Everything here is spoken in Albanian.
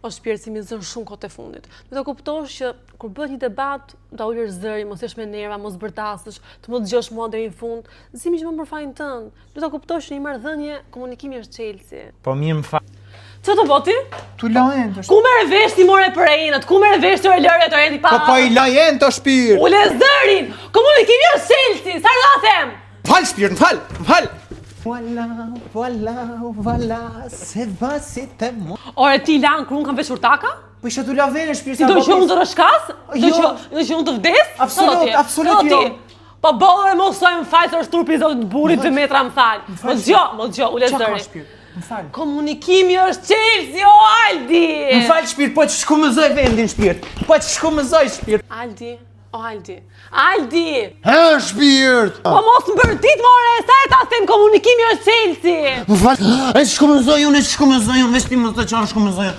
O shpirt si mi zën shumë kohë të fundit. Do të kuptosh që kur bëhet një debat, ta ulësh zëri, mos jesh me nerva, mos bërtasësh, të mos dëgjosh mua deri në fund. Zimi që më për fajin tënd. Do ta kuptosh që një marrëdhënie komunikimi është çelësi. Po mirë më fal. Ço të boti? Tu lajen të Ku merr vesh ti more për enët? Ku merr vesh të lërë të rendi pa? Po i lajen të shpirt. Ule zërin. Komunikimi është çelësi. Sa do them? Fal shpirt, fal. Vala, se vasit e mo. Ore ti lan kur unë kam vesh urtaka? Po isha tu lavene shpirt. Ti do që unë të rëshkas? Do që unë të vdes? Absolut jo. Po bollore mos sojmë fal se është turpi i zotit burit 2 metra më fal. Mos gjo, ule zëri. Më fal. Komunikimi është çelësi, o Aldi. Më fal shpirt, po që shkumëzoj vendin shpirt. Aldi. Ha shpirt. Po mos më bërtit more, sa e ta them komunikimi është çelësi. Më fal. Ai shkumëzoj unë, veç ti mos të çon shkumëzoj.